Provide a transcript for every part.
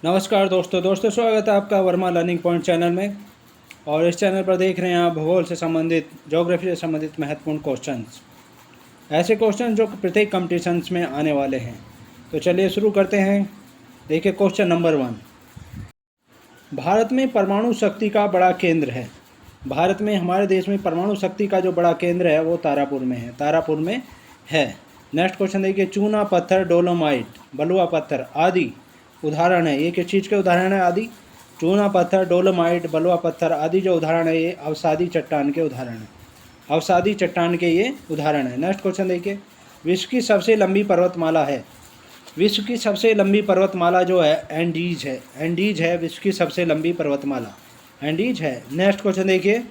नमस्कार दोस्तों स्वागत है आपका वर्मा लर्निंग पॉइंट चैनल में। और इस चैनल पर देख रहे हैं आप भूगोल से संबंधित, ज्योग्राफी से संबंधित महत्वपूर्ण क्वेश्चंस, ऐसे क्वेश्चन जो प्रत्येक कॉम्पिटिशन्स में आने वाले हैं। तो चलिए शुरू करते हैं। देखिए क्वेश्चन नंबर 1, भारत में परमाणु शक्ति का बड़ा केंद्र है। भारत में, हमारे देश में परमाणु शक्ति का जो बड़ा केंद्र है वो तारापुर में है, तारापुर में है। नेक्स्ट क्वेश्चन देखिए, चूना पत्थर, डोलोमाइट, बलुआ पत्थर आदि उदाहरण है। ये किस चीज़ के उदाहरण है? आदि। चूना पत्थर, डोलोमाइट, बलुआ पत्थर आदि जो उदाहरण है ये अवसादी चट्टान के उदाहरण है। अवसादी चट्टान के ये उदाहरण है। नेक्स्ट क्वेश्चन देखिए, विश्व की सबसे लंबी पर्वतमाला है। विश्व की सबसे लंबी पर्वतमाला जो है एंडीज है। एंडीज है विश्व की सबसे लंबी पर्वतमाला, एंडीज है। नेक्स्ट क्वेश्चन देखिए,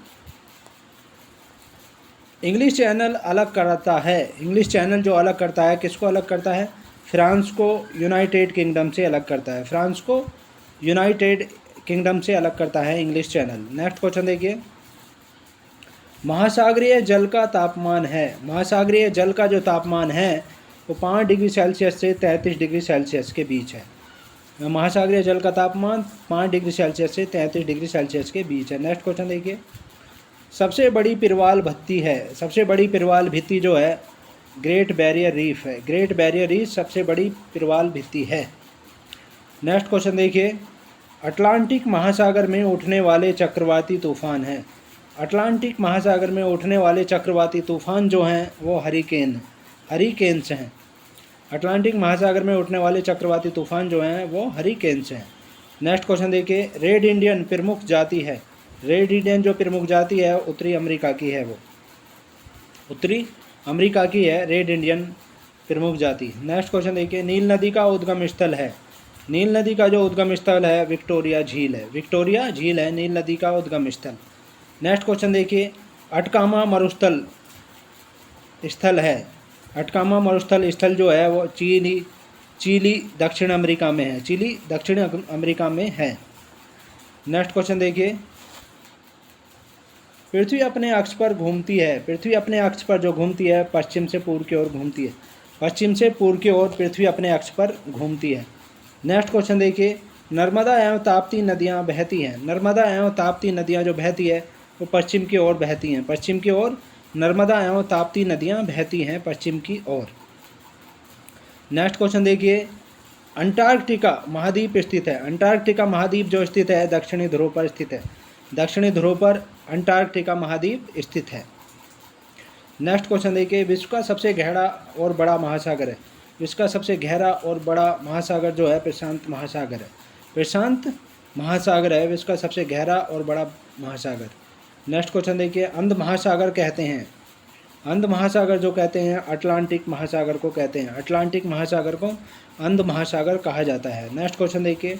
इंग्लिश चैनल अलग करता है। इंग्लिश चैनल जो अलग करता है, किसको अलग करता है? फ्रांस को यूनाइटेड किंगडम से अलग करता है। फ्रांस को यूनाइटेड किंगडम से अलग करता है इंग्लिश चैनल। नेक्स्ट क्वेश्चन देखिए, महासागरीय जल का तापमान है। महासागरीय जल का जो तापमान है वो 5 डिग्री सेल्सियस से 33 डिग्री सेल्सियस के बीच है। महासागरीय जल का तापमान 5 डिग्री सेल्सियस से 33 डिग्री सेल्सियस के बीच है। नेक्स्ट क्वेश्चन देखिए, सबसे बड़ी पिरवाल भित्ति है। सबसे बड़ी पिरवाल भित्ति जो है ग्रेट बैरियर रीफ है। ग्रेट बैरियर रीफ सबसे बड़ी पिरवाल भित्ति है। नेक्स्ट क्वेश्चन देखिए, अटलांटिक महासागर में उठने वाले चक्रवाती तूफान है। अटलांटिक महासागर में उठने वाले चक्रवाती तूफान जो हैं वो हरिकेन्स हैं। अटलांटिक महासागर में उठने वाले चक्रवाती तूफान जो हैं वो हरिकेन्स हैं। नेक्स्ट क्वेश्चन देखिए, रेड इंडियन प्रमुख जाति है। रेड इंडियन जो प्रमुख जाति है उत्तरी अमेरिका की है, वो उत्तरी अमेरिका की है रेड इंडियन प्रमुख जाति। नेक्स्ट क्वेश्चन देखिए, नील नदी का उद्गम स्थल है। नील नदी का जो उद्गम स्थल है विक्टोरिया झील है। विक्टोरिया झील है नील नदी का उद्गम स्थल। नेक्स्ट क्वेश्चन देखिए, अटकामा मरुस्थल स्थल है। अटकामा मरुस्थल स्थल जो है वो चिली दक्षिण अमेरिका में है। चिली दक्षिण अमेरिका में है। नेक्स्ट क्वेश्चन देखिए, पृथ्वी अपने अक्ष पर घूमती है। पृथ्वी अपने अक्ष पर जो घूमती है पश्चिम से पूर्व की ओर घूमती है। पश्चिम से पूर्व की ओर पृथ्वी अपने अक्ष पर घूमती है। नेक्स्ट क्वेश्चन देखिए, नर्मदा एवं ताप्ती नदियाँ बहती हैं। नर्मदा एवं ताप्ती नदियाँ जो बहती है वो पश्चिम की ओर बहती हैं। पश्चिम की ओर नर्मदा एवं ताप्ती नदियाँ बहती हैं पश्चिम की ओर। नेक्स्ट क्वेश्चन देखिए, अंटार्कटिका महाद्वीप स्थित है। अंटार्कटिका महाद्वीप जो स्थित है दक्षिणी ध्रुव पर स्थित है। दक्षिणी ध्रुव पर अंटार्कटिका महाद्वीप स्थित है। नेक्स्ट क्वेश्चन देखिए, विश्व का सबसे गहरा और बड़ा महासागर है। विश्व का सबसे गहरा और बड़ा महासागर जो है प्रशांत महासागर है। प्रशांत महासागर है विश्व का सबसे गहरा और बड़ा महासागर। नेक्स्ट क्वेश्चन देखिए, अंध महासागर कहते हैं। अंध महासागर जो कहते हैं अटलांटिक महासागर को कहते हैं। अटलांटिक महासागर को अंध महासागर कहा जाता है। नेक्स्ट क्वेश्चन देखिए,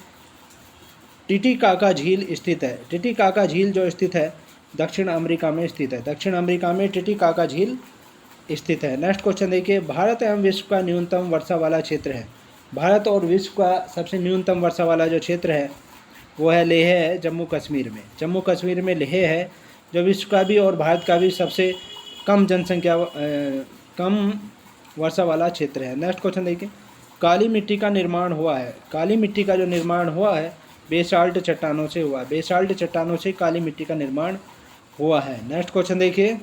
टिटिकाका झील स्थित है। टिटिकाका झील जो स्थित है दक्षिण अमेरिका में स्थित है। दक्षिण अमेरिका में टिटिकाका झील स्थित है। नेक्स्ट क्वेश्चन देखिए, भारत एवं विश्व का न्यूनतम वर्षा वाला क्षेत्र है। भारत और विश्व का सबसे न्यूनतम वर्षा वाला जो क्षेत्र है वो है लेह है, जम्मू कश्मीर में। जम्मू कश्मीर में लेह है जो विश्व का भी और भारत का भी सबसे कम जनसंख्या कम वर्षा वाला क्षेत्र है। नेक्स्ट क्वेश्चन देखिए, काली मिट्टी का निर्माण हुआ है। काली मिट्टी का जो निर्माण हुआ है बेसाल्ट चट्टानों से हुआ। बेसाल्ट चट्टानों से काली मिट्टी का निर्माण हुआ है। नेक्स्ट क्वेश्चन देखिए,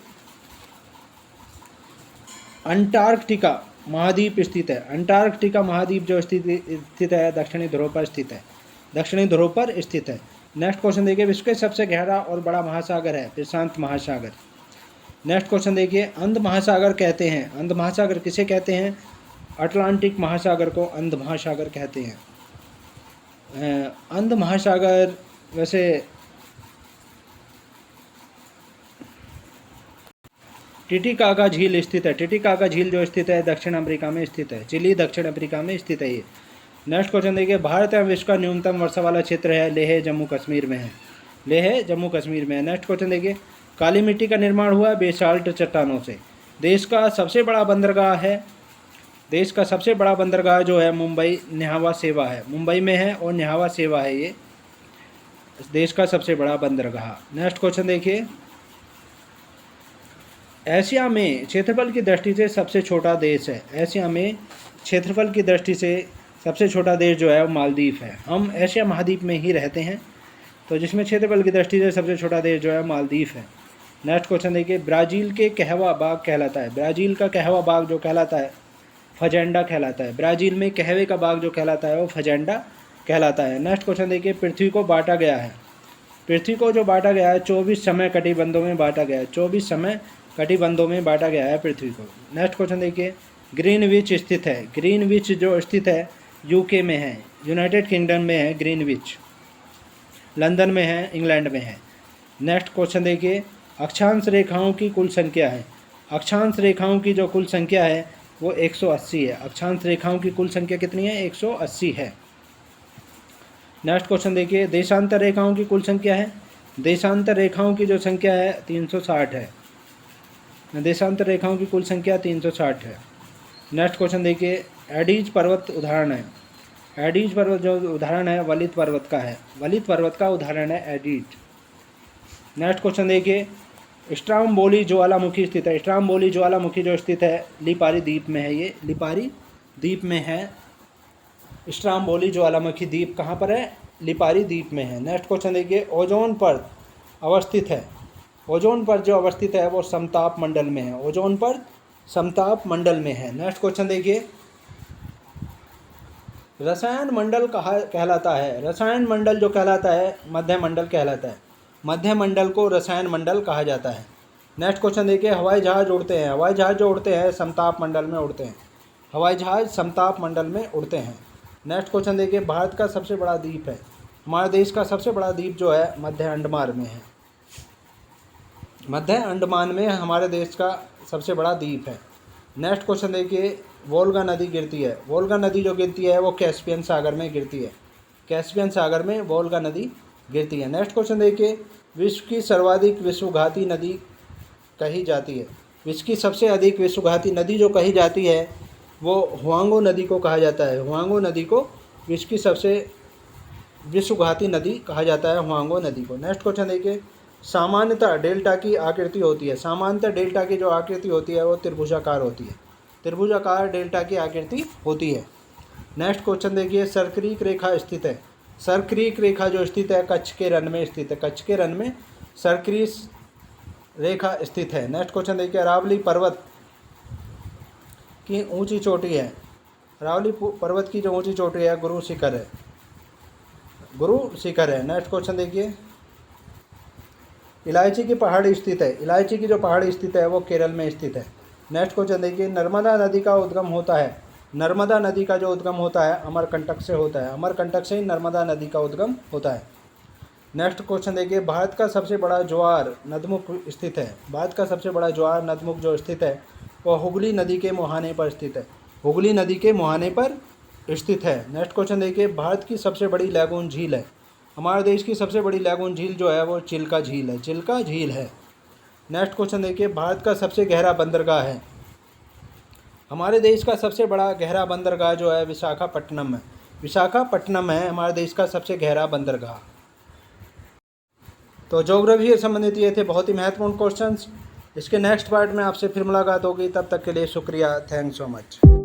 अंटार्कटिका महाद्वीप स्थित है। अंटार्कटिका महाद्वीप जो स्थित है दक्षिणी ध्रुव पर स्थित है। दक्षिणी ध्रुव पर स्थित है। नेक्स्ट क्वेश्चन देखिए, विश्व के सबसे गहरा और बड़ा महासागर है प्रशांत महासागर। नेक्स्ट क्वेश्चन देखिए, अंध महासागर कहते हैं। अंध महासागर किसे कहते हैं? अटलांटिक महासागर को अंध महासागर कहते हैं। अंध महासागर वैसे टिटिकाका झील स्थित है। टिटिकाका झील जो स्थित है दक्षिण अमेरिका में स्थित है। चिली दक्षिण अमेरिका में स्थित है ये। नेक्स्ट क्वेश्चन देखिए, भारत एवं विश्व का न्यूनतम वर्षा वाला क्षेत्र है लेह, जम्मू कश्मीर में है। लेह जम्मू कश्मीर में है। नेक्स्ट क्वेश्चन देखिए, काली मिट्टी का निर्माण हुआ बेसाल्ट चट्टानों से। देश का सबसे बड़ा बंदरगाह है। देश का सबसे बड़ा बंदरगाह जो है मुंबई न्हावा शेवा है। मुंबई में है और न्हावा शेवा है ये देश का सबसे बड़ा बंदरगाह। नेक्स्ट क्वेश्चन देखिए, एशिया में क्षेत्रफल की दृष्टि से सबसे छोटा देश है। एशिया में क्षेत्रफल की दृष्टि से सबसे छोटा देश जो है वो मालदीव है। हम एशिया महाद्वीप में ही रहते हैं, तो जिसमें क्षेत्रफल की दृष्टि से सबसे छोटा देश जो है मालदीव है। नेक्स्ट क्वेश्चन देखिए, ब्राज़ील के कहवा बाग कहलाता है। ब्राज़ील का कहवा बाग जो कहलाता है फजेंडा कहलाता है। ब्राज़ील में कहवे का बाग जो कहलाता है वो फजेंडा कहलाता है। नेक्स्ट क्वेश्चन देखिए, पृथ्वी को बांटा गया है। पृथ्वी को जो बांटा गया है 24 समय कटिबंधों में बांटा गया है। 24 समय कटिबंधों में बांटा गया है पृथ्वी को। नेक्स्ट क्वेश्चन देखिए, ग्रीनविच स्थित है। ग्रीनविच जो स्थित है यूके में है, यूनाइटेड किंगडम में है ग्रीनविच। लंदन में है, इंग्लैंड में है। नेक्स्ट क्वेश्चन देखिए, अक्षांश रेखाओं की कुल संख्या है। अक्षांश रेखाओं की जो कुल संख्या है वो 180 है। अक्षांश रेखाओं की कुल संख्या कितनी है? 180 है। नेक्स्ट क्वेश्चन देखिए, देशांतर रेखाओं की कुल संख्या है। देशांतर रेखाओं की जो संख्या है 360 है। देशांतर रेखाओं की कुल संख्या 360 है। नेक्स्ट क्वेश्चन देखिए, एडीज पर्वत उदाहरण है। एडीज पर्वत जो उदाहरण है वलित पर्वत का है। वलित पर्वत का उदाहरण है एडीज। नेक्स्ट क्वेश्चन देखिए, स्ट्राम्बोली ज्वालामुखी स्थित है। स्ट्राम्बोली ज्वालामुखी जो स्थित है लिपारी द्वीप में है। ये लिपारी द्वीप में है। स्ट्राम्बोली ज्वालामुखी द्वीप कहाँ पर है? लिपारी द्वीप में है। नेक्स्ट क्वेश्चन देखिए, ओजोन परत अवस्थित है। ओजोन परत जो अवस्थित है वो समताप मंडल में है। ओजोन परत समताप मंडल में है। नेक्स्ट क्वेश्चन देखिए, रसायन मंडल कहा कहलाता है। रसायन मंडल जो कहलाता है मध्य मंडल कहलाता है। मध्य मंडल को रसायन मंडल कहा जाता है। नेक्स्ट क्वेश्चन देखिए, हवाई जहाज़ उड़ते हैं। हवाई जहाज़ जो उड़ते हैं समताप मंडल में उड़ते हैं। हवाई जहाज़ समताप मंडल में उड़ते हैं। नेक्स्ट क्वेश्चन देखिए, भारत का सबसे बड़ा द्वीप है। हमारे देश का सबसे बड़ा द्वीप जो है मध्य अंडमान में है। मध्य अंडमान में हमारे देश का सबसे बड़ा द्वीप है। नेक्स्ट क्वेश्चन देखिए, वोल्गा नदी गिरती है। वोल्गा नदी जो गिरती है वो कैस्पियन सागर में गिरती है। कैस्पियन सागर में वोल्गा नदी गिरती है। नेक्स्ट क्वेश्चन देखिए, विश्व की सर्वाधिक विश्वघाती नदी कही जाती है। विश्व की सबसे अधिक विश्वघाती नदी जो कही जाती है वो हुआंगो नदी को कहा जाता है। हुआंगो नदी को विश्व की सबसे विश्वघाती नदी कहा जाता है, हुआंगो नदी को। नेक्स्ट क्वेश्चन देखिए, सामान्यतः डेल्टा की आकृति होती है। सामान्यतः डेल्टा की जो आकृति होती है वो त्रिभुजाकार होती है। त्रिभुजाकार डेल्टा की आकृति होती है। नेक्स्ट क्वेश्चन देखिए, सर्करीक रेखा स्थित है। सर्करीक रेखा जो स्थित है कच्छ के रन में स्थित है। कच्छ के रन में सर्करीक रेखा स्थित है। नेक्स्ट क्वेश्चन देखिए, अरावली पर्वत की ऊंची चोटी है। अरावली पर्वत की जो ऊंची चोटी है गुरु शिखर है। गुरु शिखर है। नेक्स्ट क्वेश्चन देखिए, इलायची की पहाड़ी स्थित है। इलायची की जो पहाड़ी स्थित है वो केरल में स्थित है। नेक्स्ट क्वेश्चन देखिए, नर्मदा नदी का उद्गम होता है। नर्मदा नदी का जो उद्गम होता है अमरकंटक से होता है। अमरकंटक से ही नर्मदा नदी का उद्गम होता है। नेक्स्ट क्वेश्चन देखिए, भारत का सबसे बड़ा ज्वार नदमुख स्थित है। भारत का सबसे बड़ा ज्वार नदमुख जो स्थित है वो हुगली नदी के मुहाने पर स्थित है। हुगली नदी के मुहाने पर स्थित है। नेक्स्ट क्वेश्चन देखिए, भारत की सबसे बड़ी लैगून झील है। हमारे देश की सबसे बड़ी लैगून झील जो है वो चिल्का झील है। चिल्का झील है। नेक्स्ट क्वेश्चन देखिए, भारत का सबसे गहरा बंदरगाह है। हमारे देश का सबसे बड़ा गहरा बंदरगाह जो है विशाखापट्टनम है। विशाखापट्टनम है हमारे देश का सबसे गहरा बंदरगाह। तो ज्योग्राफी से संबंधित ये थे बहुत ही महत्वपूर्ण क्वेश्चंस। इसके नेक्स्ट पार्ट में आपसे फिर मुलाकात होगी। तब तक के लिए शुक्रिया। Thanks so much.